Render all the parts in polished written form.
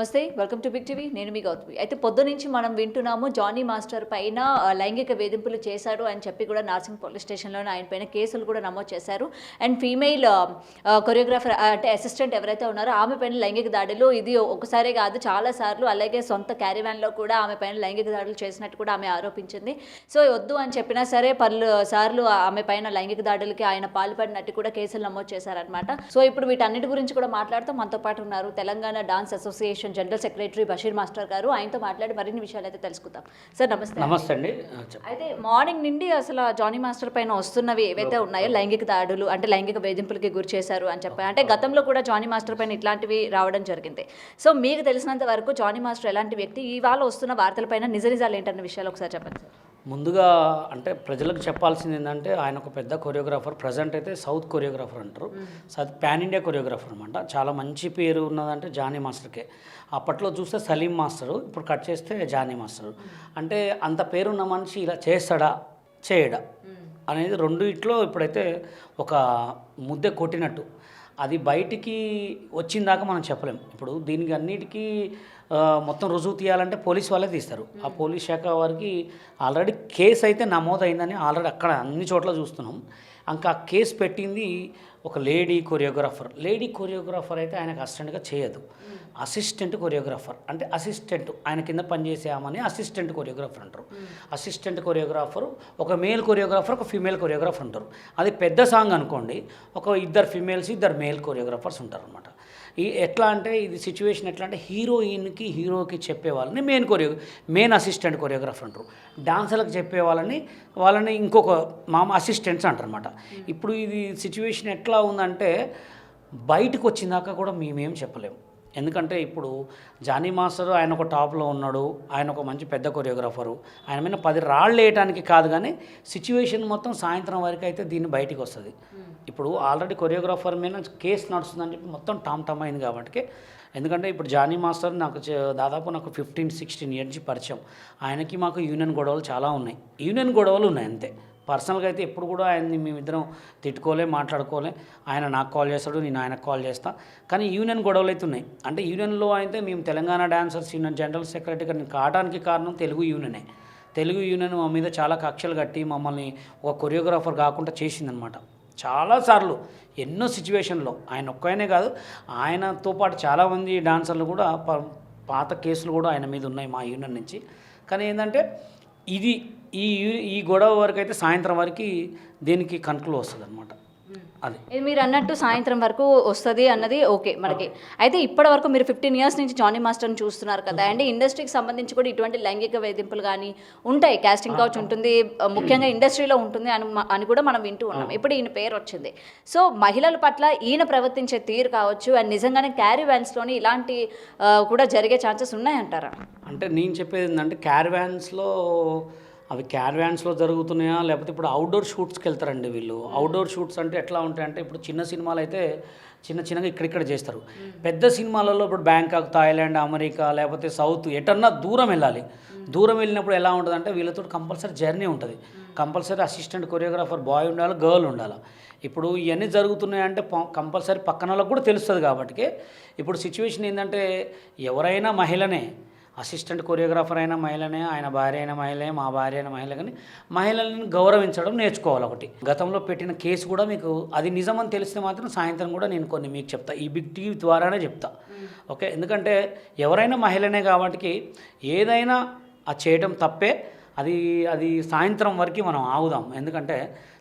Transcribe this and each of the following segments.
నమస్తే, welcome to big TV. నేను మీ గౌతమి. అయితే పొద్దునుంచి మనం వింటున్నాము జానీ మాస్టర్ పైన లైంగిక వేధింపులు చేశాడు అని చెప్పి కూడా నార్సింగ్ పోలీస్ స్టేషన్లోనే ఆయన పైన కేసులు కూడా నమోదు చేశారు. అండ్ ఫీమేల్ కొరియోగ్రాఫర్ అంటే అసిస్టెంట్ ఎవరైతే ఉన్నారో ఆమె పైన లైంగిక దాడులు ఇది ఒకసారే కాదు చాలా సార్లు, అలాగే సొంత క్యారీవ్యాన్లో కూడా ఆమె పైన లైంగిక దాడులు చేసినట్టు కూడా ఆమె ఆరోపించింది. సో వద్దు అని చెప్పినా సరే పలు సార్లు ఆమె పైన లైంగిక దాడులకి ఆయన పాల్పడినట్టు కూడా కేసులు నమోదు చేశారనమాట. సో ఇప్పుడు వీటన్నిటి గురించి కూడా మాట్లాడుతూ మనతో పాటు ఉన్నారు Telangana dance association general secretary Basheer master గారు. ఆయనతో మాట్లాడి మరిన్ని విషయాలు అయితే తెలుసుకుందాం. సార్ నమస్తే. నమస్తే అండి. అయితే మార్నింగ్ నుండి అసలు జానీ మాస్టర్ పైన వస్తున్నవి ఏవైతే ఉన్నాయో లైంగిక దాడులు అంటే లైంగిక వేధింపులకి గురి చేశారు అని చెప్పి, అంటే గతంలో కూడా జానీ మాస్టర్ పైన ఇట్లాంటివి రావడం జరిగింది. సో మీకు తెలిసినంత వరకు జానీ మాస్టర్ ఎలాంటి వ్యక్తి, ఇవాళ వస్తున్న వార్తలపైన నిజాలు ఏంటన్న విషయాలు ఒకసారి చెప్పండి సార్. ముందుగా అంటే ప్రజలకు చెప్పాల్సింది ఏంటంటే ఆయన ఒక పెద్ద కొరియోగ్రాఫర్. ప్రజెంట్ అయితే సౌత్ కొరియోగ్రాఫర్ అంటారు. పాన్ ఇండియా కొరియోగ్రాఫర్ అనమాట. చాలా మంచి పేరు ఉన్నదంటే జానీ మాస్టర్కే. అప్పట్లో చూస్తే సలీం మాస్టరు, ఇప్పుడు కట్ చేస్తే జానీ మాస్టరు. అంటే అంత పేరున్న మనిషి ఇలా చేస్తాడా చేయడా అనేది రెండిట్లో ఇప్పుడైతే ఒక ముద్దె కొట్టినట్టు. అది బయటికి వచ్చిందాకా మనం చెప్పలేం. ఇప్పుడు దీనికి అన్నిటికీ మొత్తం రుజువు తీయాలంటే పోలీస్ వాళ్ళే తీస్తారు. ఆ పోలీస్ శాఖ వారికి ఆల్రెడీ కేసు అయితే నమోదైందని ఆల్రెడీ అక్కడ అన్ని చోట్ల చూస్తున్నాం. ఇంకా కేసు పెట్టింది ఒక లేడీ కొరియోగ్రాఫర్ అయితే ఆయనకు అసిస్టెంట్గా చేయదు. అసిస్టెంట్ కొరియోగ్రాఫర్ అంటే అసిస్టెంట్ ఆయన కింద పనిచేసామని అసిస్టెంట్ కొరియోగ్రాఫర్ అంటారు. అసిస్టెంట్ కొరియోగ్రాఫర్ ఒక మేల్ కొరియోగ్రాఫర్ ఒక ఫీమేల్ కొరియోగ్రాఫర్ ఉంటారు. అది పెద్ద సాంగ్ అనుకోండి, ఒక ఇద్దరు ఫీమేల్స్ ఇద్దరు మేల్ కొరియోగ్రాఫర్స్ ఉంటారు అనమాట. ఎట్లా అంటే ఇది సిచ్యువేషన్ ఎట్లా అంటే హీరోకి చెప్పే వాళ్ళని మెయిన్ అసిస్టెంట్ కొరియోగ్రాఫర్ అంటారు. డాన్సర్లకు చెప్పే వాళ్ళని ఇంకొక అసిస్టెంట్స్ అంటారు అనమాట. ఇప్పుడు ఇది సిచ్యువేషన్ ఎట్లా ఉందంటే బయటకు వచ్చిందాకా కూడా మేమేం చెప్పలేము. ఎందుకంటే ఇప్పుడు జానీ మాస్టర్ ఆయన ఒక టాప్లో ఉన్నాడు, ఆయన ఒక మంచి పెద్ద కొరియోగ్రాఫరు. ఆయన మీద 10 రాళ్ళు వేయడానికి కాదు, కానీ సిచ్యువేషన్ మొత్తం సాయంత్రం వరకు అయితే దీన్ని బయటికి వస్తుంది. ఇప్పుడు ఆల్రెడీ కొరియోగ్రాఫర్ మీద కేసు నడుస్తుందని చెప్పి మొత్తం టామ్ అయింది కాబట్టి. ఎందుకంటే ఇప్పుడు జానీ మాస్టర్ దాదాపు నాకు 15-16 ఇయర్స్ నుంచి పరిచయం. ఆయనకి మాకు యూనియన్ గొడవలు చాలా ఉన్నాయి అంతే. పర్సనల్గా అయితే ఎప్పుడు కూడా ఆయన్ని మేమిద్దరం తిట్టుకోలే, మాట్లాడుకోలే. ఆయన నాకు కాల్ చేస్తాడు, నేను ఆయనకు కాల్ చేస్తా. కానీ యూనియన్ గొడవలు అయితే ఉన్నాయి. అంటే యూనియన్లో అయితే మేము తెలంగాణ డాన్సర్స్ యూనియన్ జనరల్ సెక్రటరీగా నేను కావడానికి కారణం తెలుగు యూనియన్ మా మీద చాలా కక్షలు కట్టి మమ్మల్ని ఒక కొరియోగ్రాఫర్ కాకుండా చేసిందనమాట. చాలాసార్లు ఎన్నో సిచ్యువేషన్లో ఆయన ఒక్కనే కాదు, ఆయనతో పాటు చాలామంది డాన్సర్లు కూడా పాత కేసులు కూడా ఆయన మీద ఉన్నాయి మా యూనియన్ నుంచి. కానీ ఏంటంటే ఈ గొడవ వరకు అయితే సాయంత్రం వరకు దీనికి కన్క్లూడ్ వస్తుంది అనమాట. అది మీరు అన్నట్టు సాయంత్రం వరకు వస్తుంది అన్నది ఓకే మనకి. అయితే ఇప్పటి వరకు మీరు 15 ఇయర్స్ నుంచి జానీ మాస్టర్ని చూస్తున్నారు కదా, అండ్ ఇండస్ట్రీకి సంబంధించి కూడా ఇటువంటి లైంగిక వేధింపులు కానీ ఉంటాయి, కాస్టింగ్ కౌచ్ ఉంటుంది, ముఖ్యంగా ఇండస్ట్రీలో ఉంటుంది అని కూడా మనం వింటూ ఉన్నాం. ఇప్పుడు ఈయన పేరు వచ్చింది. సో మహిళల పట్ల ఈయన ప్రవర్తించే తీరు కావచ్చు, అండ్ నిజంగానే క్యారీవ్యాన్స్లోని ఇలాంటి కూడా జరిగే ఛాన్సెస్ ఉన్నాయంటారా? అంటే నేను చెప్పేది ఏంటంటే క్యారవాన్స్లో జరుగుతున్నాయా, లేకపోతే ఇప్పుడు అవుట్డోర్ షూట్స్కి వెళ్తారండి వీళ్ళు. అవుట్డోర్ షూట్స్ అంటే ఎట్లా ఉంటాయంటే ఇప్పుడు చిన్న సినిమాలు అయితే చిన్నగా ఇక్కడిక్కడ చేస్తారు. పెద్ద సినిమాలలో ఇప్పుడు బ్యాంకాక్, థాయిలాండ్, అమెరికా లేకపోతే సౌత్ ఎటన్నా దూరం వెళ్ళినప్పుడు ఎలా ఉంటుందంటే వీళ్ళతో కంపల్సరీ జర్నీ ఉంటుంది. కంపల్సరీ అసిస్టెంట్ కొరియోగ్రాఫర్ బాయ్ ఉండాలి, గర్ల్ ఉండాలి. ఇప్పుడు ఇవన్నీ జరుగుతున్నాయంటే కంపల్సరీ పక్కన వాళ్ళకి కూడా తెలుస్తుంది. కాబట్టి ఇప్పుడు సిచ్యువేషన్ ఏంటంటే ఎవరైనా మహిళనే, అసిస్టెంట్ కొరియోగ్రాఫర్ అయిన మహిళనే, ఆయన భార్య అయిన మహిళే, మా భార్య అయిన మహిళ, కానీ మహిళలను గౌరవించడం నేర్చుకోవాలి. ఒకటి గతంలో పెట్టిన కేసు కూడా మీకు అది నిజమని తెలిస్తే మాత్రం సాయంత్రం కూడా నేను కొన్ని మీకు చెప్తా, ఈ బిగ్ టీవీ ద్వారానే చెప్తా. ఓకే, ఎందుకంటే ఎవరైనా మహిళనే కాబట్టి ఏదైనా చేయడం తప్పే. అది సాయంత్రం వరకు మనం ఆగుదాం. ఎందుకంటే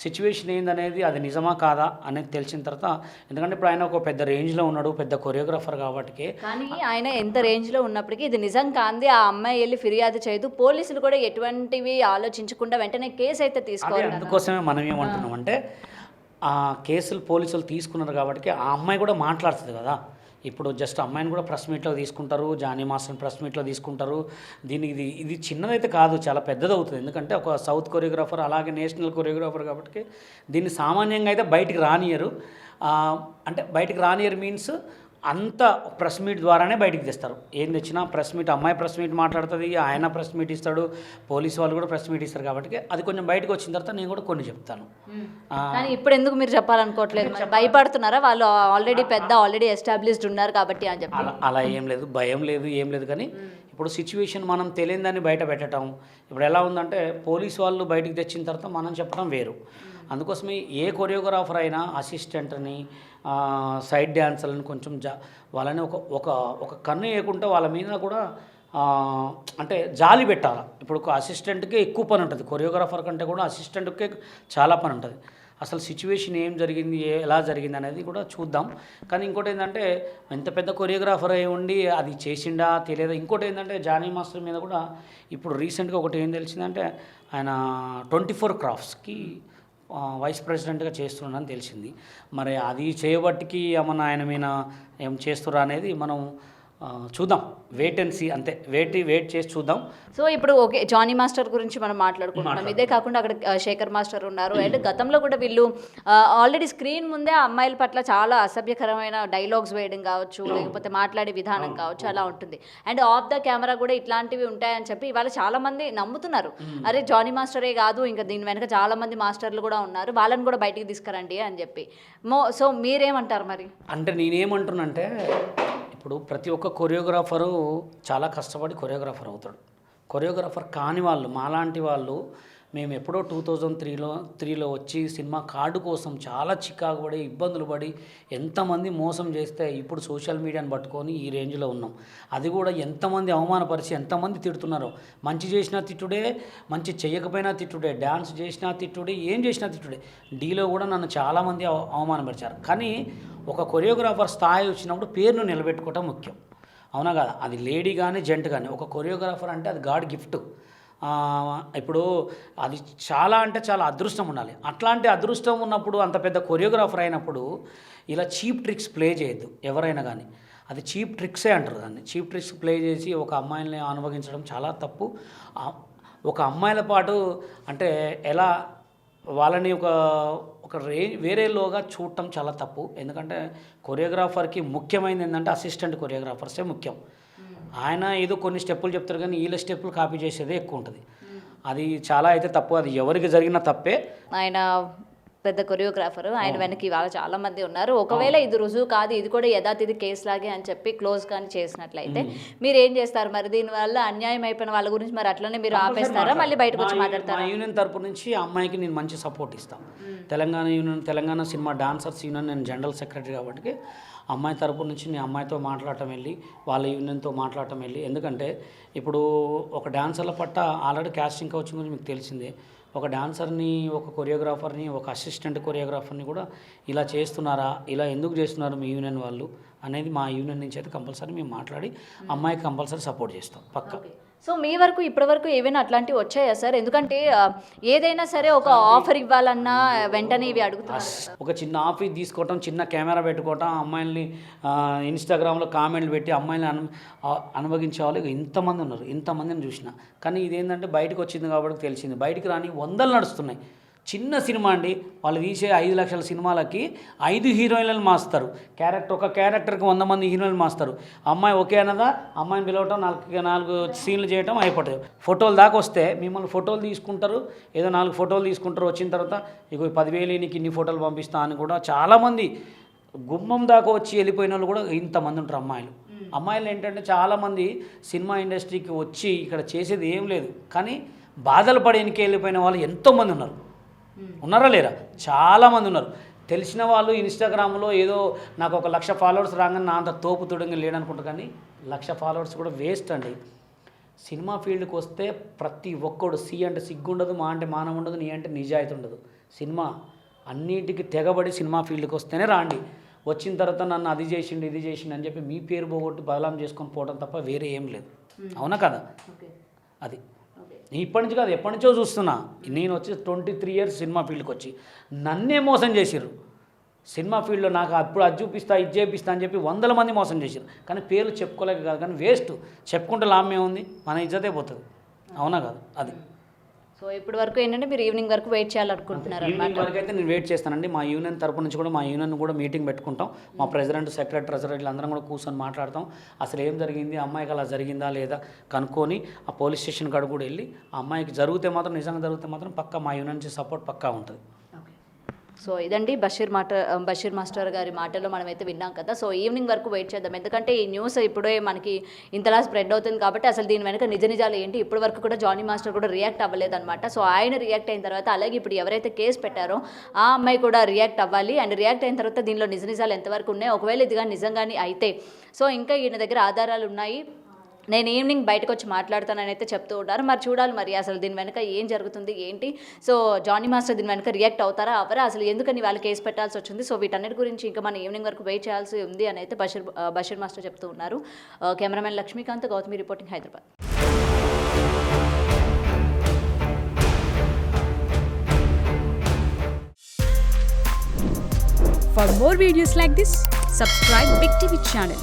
సిచ్యువేషన్ ఏందనేది అది నిజమా కాదా అనేది తెలిసిన తర్వాత, ఎందుకంటే ఇప్పుడు ఆయన ఒక పెద్ద రేంజ్లో ఉన్నాడు, పెద్ద కొరియోగ్రాఫర్ కాబట్టి. కానీ ఆయన ఎంత రేంజ్లో ఉన్నప్పటికీ ఇది నిజం కాంది, ఆ అమ్మాయి వెళ్ళి ఫిర్యాదు చేయదు, పోలీసులు కూడా ఎటువంటివి ఆలోచించకుండా వెంటనే కేసు అయితే తీసుకోవాలి. అందుకోసమే మనం ఏమంటున్నాం అంటే ఆ కేసులు పోలీసులు తీసుకున్నారు కాబట్టి ఆ అమ్మాయి కూడా మాట్లాడుతుంది కదా. ఇప్పుడు జస్ట్ అమ్మాయిని కూడా ప్రెస్ మీట్లో తీసుకుంటారు, జానీ మాస్టర్ని ప్రెస్ మీట్లో తీసుకుంటారు. ఇది చిన్నదైతే కాదు, చాలా పెద్దది అవుతుంది. ఎందుకంటే ఒక సౌత్ కొరియోగ్రాఫర్ అలాగే నేషనల్ కొరియోగ్రాఫర్ కాబట్టి దీన్ని సామాన్యంగా అయితే బయటికి రానియరు. అంటే బయటికి రానియర్ మీన్స్ అంత ప్రెస్ మీట్ ద్వారానే బయటికి తెస్తారు. ఏం తెచ్చినా ప్రెస్ మీట్, అమ్మాయి ప్రెస్ మీట్ మాట్లాడుతుంది, ఆయన ప్రెస్ మీట్ ఇస్తాడు, పోలీసు వాళ్ళు కూడా ప్రెస్ మీట్ ఇస్తారు. కాబట్టి అది కొంచెం బయటకు వచ్చిన తర్వాత నేను కూడా కొన్ని చెప్తాను. కానీ ఇప్పుడు ఎందుకు మీరు చెప్పాలనుకోవట్లేదు? మరి భయపడుతున్నారా? వాళ్ళు ఆల్రెడీ ఎస్టాబ్లిష్డ్ ఉన్నారు కాబట్టి అని చెప్పి. అలా ఏం లేదు, భయం లేదు, ఏం లేదు. కానీ ఇప్పుడు సిచ్యువేషన్ మనం తెలియదని బయట పెట్టడం ఇప్పుడు ఎలా ఉందంటే పోలీసు వాళ్ళు బయటికి తెచ్చిన తర్వాత మనం చెప్పడం వేరు. అందుకోసమే ఏ కొరియోగ్రాఫర్ అయినా అసిస్టెంట్ని, సైడ్ డ్యాన్సర్లను కొంచెం వాళ్ళని ఒక కన్ను వేయకుండా వాళ్ళ మీద కూడా అంటే జాలి పెట్టాలి. ఇప్పుడు ఒక అసిస్టెంట్కే ఎక్కువ పని ఉంటుంది, కొరియోగ్రాఫర్ కంటే కూడా అసిస్టెంట్కే చాలా పని ఉంటుంది. అసలు సిచ్యువేషన్ ఏం జరిగింది, ఎలా జరిగింది అనేది కూడా చూద్దాం. కానీ ఇంకోటి ఏంటంటే ఎంత పెద్ద కొరియోగ్రాఫర్ అయి ఉండి అది చేసిండా తెలియదు. ఇంకోటి ఏంటంటే జానీ మాస్టర్ మీద కూడా ఇప్పుడు రీసెంట్గా ఒకటి ఏం తెలిసిందంటే ఆయన 24 క్రాఫ్ట్స్కి వైస్ ప్రెసిడెంట్గా చేస్తున్నాడని తెలిసింది. మరి అది చేయబట్టికి ఏమన్నా ఆయన మీద ఏం చేస్తురా అనేది మనం చూద్దాం, వెయిట్ అండ్ సీ, అంతే. వెయిట్ చేసి చూద్దాం. సో ఇప్పుడు ఓకే, జానీ మాస్టర్ గురించి మనం మాట్లాడుకుంటున్నాం. ఇదే కాకుండా అక్కడ శేఖర్ మాస్టర్ ఉన్నారు. అండ్ గతంలో కూడా వీళ్ళు ఆల్రెడీ స్క్రీన్ ముందే అమ్మాయిల పట్ల చాలా అసభ్యకరమైన డైలాగ్స్ వేయడం కావచ్చు, లేకపోతే మాట్లాడే విధానం కావచ్చు, అలా ఉంటుంది. అండ్ ఆఫ్ ద కెమెరా కూడా ఇట్లాంటివి ఉంటాయని చెప్పి ఇవాళ చాలా మంది నమ్ముతున్నారు. అరే జానీ మాస్టరే కాదు, ఇంకా దీని వెనక చాలా మంది మాస్టర్లు కూడా ఉన్నారు, వాళ్ళని కూడా బయటికి తీసుకురండి అని చెప్పి. సో మీరేమంటారు మరి? అంటే నేనేమంటున్నానంటే ఇప్పుడు ప్రతి ఒక్క కొరియోగ్రాఫరు చాలా కష్టపడి కొరియోగ్రాఫర్ అవుతాడు. కొరియోగ్రాఫర్ కాని వాళ్ళు, మాలాంటి వాళ్ళు, మేము ఎప్పుడో 2003లో వచ్చి సినిమా కార్డు కోసం చాలా చికాకు పడి, ఇబ్బందులు పడి, ఎంతమంది మోసం చేస్తే ఇప్పుడు సోషల్ మీడియాని పట్టుకొని ఈ రేంజ్లో ఉన్నాం. అది కూడా ఎంతమంది అవమానపరిచి ఎంతమంది తిడుతున్నారో. మంచి చేసినా తిట్టుడే, మంచి చేయకపోయినా తిట్టుడే, డ్యాన్స్ చేసినా తిట్టుడే, ఏం చేసినా తిట్టుడే. డీలో కూడా నన్ను చాలామంది అవమానపరిచారు. కానీ ఒక కొరియోగ్రాఫర్ స్థాయి వచ్చినప్పుడు పేరును నిలబెట్టుకోవటం ముఖ్యం, అవునా కదా? అది లేడీ కానీ జెంట్ కానీ ఒక కొరియోగ్రాఫర్ అంటే అది గాడ్ గిఫ్ట్. ఇప్పుడు అది చాలా అంటే చాలా అదృష్టం ఉండాలి. అట్లాంటి అదృష్టం ఉన్నప్పుడు, అంత పెద్ద కొరియోగ్రాఫర్ అయినప్పుడు ఇలా చీప్ ట్రిక్స్ ప్లే చేయొద్దు ఎవరైనా కానీ. అది చీప్ ట్రిక్సే అంటారు దాన్ని. చీప్ ట్రిక్స్ ప్లే చేసి ఒక అమ్మాయిని అనుభవించడం చాలా తప్పు. ఒక అమ్మాయిల పాటు అంటే ఎలా వాళ్ళని ఒక వేరేలోగా చూడటం చాలా తప్పు. ఎందుకంటే కొరియోగ్రాఫర్కి ముఖ్యమైనది ఏంటంటే అసిస్టెంట్ కొరియోగ్రాఫర్సే ముఖ్యం. ఆయన ఏదో కొన్ని స్టెప్పులు చెప్తారు కానీ వీళ్ళ స్టెప్పులు కాపీ చేసేదే ఎక్కువ ఉంటుంది. అది చాలా అయితే తప్పు, అది ఎవరికి జరిగిన తప్పే. ఆయన పెద్ద కొరియోగ్రాఫర్, ఆయన వెనక ఇవాళ చాలా మంది ఉన్నారు. ఒకవేళ ఇది రుజువు కాదు, ఇది కూడా యథాతిథి కేసు లాగే అని చెప్పి క్లోజ్ కానీ చేసినట్లయితే మీరు ఏం చేస్తారు మరి? దీనివల్ల అన్యాయం అయిపోయిన వాళ్ళ గురించి మరి అట్లనే మీరు ఆపేస్తారా, మళ్ళీ బయటకు వచ్చి మాట్లాడతారా? మా యూనియన్ తరపు నుంచి ఆ అమ్మాయికి నేను మంచి సపోర్ట్ ఇస్తాను. తెలంగాణ సినిమా డాన్సర్స్ యూనియన్ నేను జనరల్ సెక్రటరీ కాబట్టి అమ్మాయి తరపు నుంచి నేను అమ్మాయితో మాట్లాడటం వెళ్ళి, వాళ్ళ యూనియన్తో మాట్లాడటం వెళ్ళి. ఎందుకంటే ఇప్పుడు ఒక డాన్సర్ల పట్ల ఆల్రెడీ కాస్టింగ్ కౌచింగ్ గురించి మీకు తెలిసిందే. ఒక డాన్సర్ని, ఒక కొరియోగ్రాఫర్ని, ఒక అసిస్టెంట్ కొరియోగ్రాఫర్ని కూడా ఇలా చేస్తున్నారా, ఇలా ఎందుకు చేస్తున్నారు మీ యూనియన్ వాళ్ళు అనేది మా యూనియన్ నుంచి అయితే కంపల్సరీ మేము మాట్లాడి అమ్మాయికి కంపల్సరీ సపోర్ట్ చేస్తాం పక్కా. సో మీ వరకు ఇప్పటి వరకు ఏవైనా అట్లాంటివి వచ్చాయా సార్? ఎందుకంటే ఏదైనా సరే ఒక ఆఫర్ ఇవ్వాలన్నా వెంటనే ఇవి అడుగుతారు. ఒక చిన్న ఆఫీస్ తీసుకోవటం, చిన్న కెమెరా పెట్టుకోవటం, అమ్మాయిల్ని ఇన్స్టాగ్రామ్లో కామెంట్లు పెట్టి అమ్మాయిని అనుభవించే వాళ్ళు ఇంతమంది ఉన్నారు. ఇంతమందిని చూసిన. కానీ ఇదేంటంటే బయటకు వచ్చింది కాబట్టి తెలిసింది. బయటికి రాని వందలు నడుస్తున్నాయి. చిన్న సినిమా అండి, వాళ్ళు తీసే 5 లక్షల సినిమాలకి 5 హీరోయిన్లను మాస్తారు. ఒక క్యారెక్టర్కి 100 మంది హీరోయిన్లు మాస్తారు. అమ్మాయి ఓకే అన్నదా, అమ్మాయిని పిలవటం, 4 సీన్లు చేయటం అయిపోతుంది. ఫోటోలు దాకా వస్తే మిమ్మల్ని ఫోటోలు తీసుకుంటారు, ఏదో 4 ఫోటోలు తీసుకుంటారు. వచ్చిన తర్వాత ఇక 10,000 నీకు ఇన్ని ఫోటోలు పంపిస్తా అని కూడా చాలామంది గుమ్మం దాకా వచ్చి వెళ్ళిపోయిన వాళ్ళు కూడా ఇంతమంది ఉంటారు. అమ్మాయిలు ఏంటంటే చాలామంది సినిమా ఇండస్ట్రీకి వచ్చి ఇక్కడ చేసేది ఏం లేదు, కానీ బాధలు పడి వెనక్కి వెళ్ళిపోయిన వాళ్ళు ఎంతోమంది ఉన్నారా లేరా? చాలామంది ఉన్నారు. తెలిసిన వాళ్ళు ఇన్స్టాగ్రామ్లో ఏదో నాకు 1,00,000 ఫాలోవర్స్ రాగానే నా అంత తోపు తుడంగా లేడనుకుంటారు. కానీ 1,00,000 ఫాలోవర్స్ కూడా వేస్ట్ అండి. సినిమా ఫీల్డ్కి వస్తే ప్రతి ఒక్కడు సి అంటే సిగ్గు ఉండదు, మా అంటే మానం ఉండదు, నీ అంటే నిజాయితీ ఉండదు. సినిమా అన్నిటికీ తెగబడి సినిమా ఫీల్డ్కి వస్తేనే రాండి. వచ్చిన తర్వాత నన్ను అది చేసిండు ఇది చేసిండు అని చెప్పి మీ పేరు పోగొట్టి బదలాం చేసుకొని పోవడం తప్ప వేరే ఏం లేదు. అవునా కదా? అది ఇప్పటి నుంచి కాదు, ఎప్పటి నుంచో చూస్తున్నా. నేను వచ్చి 23 ఇయర్స్ సినిమా ఫీల్డ్కి వచ్చి నన్నే మోసం చేసిర్రు. సినిమా ఫీల్డ్లో నాకు అప్పుడు అది చూపిస్తా ఇది చేపిస్తా అని చెప్పి 100 మంది మోసం చేసిర్రు. కానీ పేర్లు చెప్పుకోలేక కాదు, కానీ వేస్ట్. చెప్పుకుంటే లాభం ఏముంది? మన ఇజ్జతే పోతుంది. అవునా కాదు? అది సో ఇప్పటి వరకు ఏంటంటే మీరు ఈవినింగ్ వరకు వెయిట్ చేయాలనుకుంటున్నారు ఈవినింగ్ అనమాట. వరకు అయితే నేను వెయిట్ చేస్తానండి. మా యూనియన్ తరపు నుంచి కూడా మా యూనియన్ కూడా మీటింగ్ పెట్టుకుంటాం. మా ప్రెసిడెంట్, సెక్రటరీ, ట్రెజరర్ వీళ్ళందరం కూడా కూర్చొని మాట్లాడతాం. అసలు ఏం జరిగింది, అమ్మాయికి అలా జరిగిందా లేదా కనుక్కొని ఆ పోలీస్ స్టేషన్ కాడ కూడా వెళ్ళి ఆ అమ్మాయికి జరిగితే మాత్రం, నిజంగా జరిగితే మాత్రం పక్కా మా యూనియన్ నుంచి సపోర్ట్ పక్కా ఉంటుంది. సో ఇదండి బషీర్ మాస్టర్ గారి మాటల్లో మనమైతే విన్నాం కదా. సో ఈవినింగ్ వరకు వెయిట్ చేద్దాం, ఎందుకంటే ఈ న్యూస్ ఇప్పుడే మనకి ఇంతలా స్ప్రెడ్ అవుతుంది కాబట్టి అసలు దీని వెనక నిజాలు ఏంటి ఇప్పటి వరకు కూడా జానీ మాస్టర్ కూడా రియాక్ట్ అవ్వలేదన్నమాట. సో ఆయన రియాక్ట్ అయిన తర్వాత అలాగే ఇప్పుడు ఎవరైతే కేసు పెట్టారో ఆ అమ్మాయి కూడా రియాక్ట్ అవ్వాలి. అండ్ రియాక్ట్ అయిన తర్వాత దీనిలో నిజాలు ఎంతవరకు ఉన్నాయి, ఒకవేళ ఇది కానీ నిజంగానే అయితే సో ఇంకా ఈయన దగ్గర ఆధారాలు ఉన్నాయి, నేను ఈవినింగ్ బయటకు వచ్చి మాట్లాడతానని అయితే చెప్తూ ఉన్నారు. మరి చూడాలి మరి అసలు దీని వెనక ఏం జరుగుతుంది ఏంటి. సో జానీ మాస్టర్ దీని వెనక రియాక్ట్ అవుతారా అవరా, అసలు ఎందుకని వాళ్ళు కేసు పెట్టాల్సి వచ్చింది. సో వీటన్నిటి గురించి ఇంకా మనం ఈవినింగ్ వరకు వెయిట్ చేయాల్సి ఉంది అని అయితే బషీర్ మాస్టర్ చెప్తూ ఉన్నారు. Cameraman Lakshmikant, Gautami reporting, Hyderabad. For more videos like this, subscribe Big TV channel.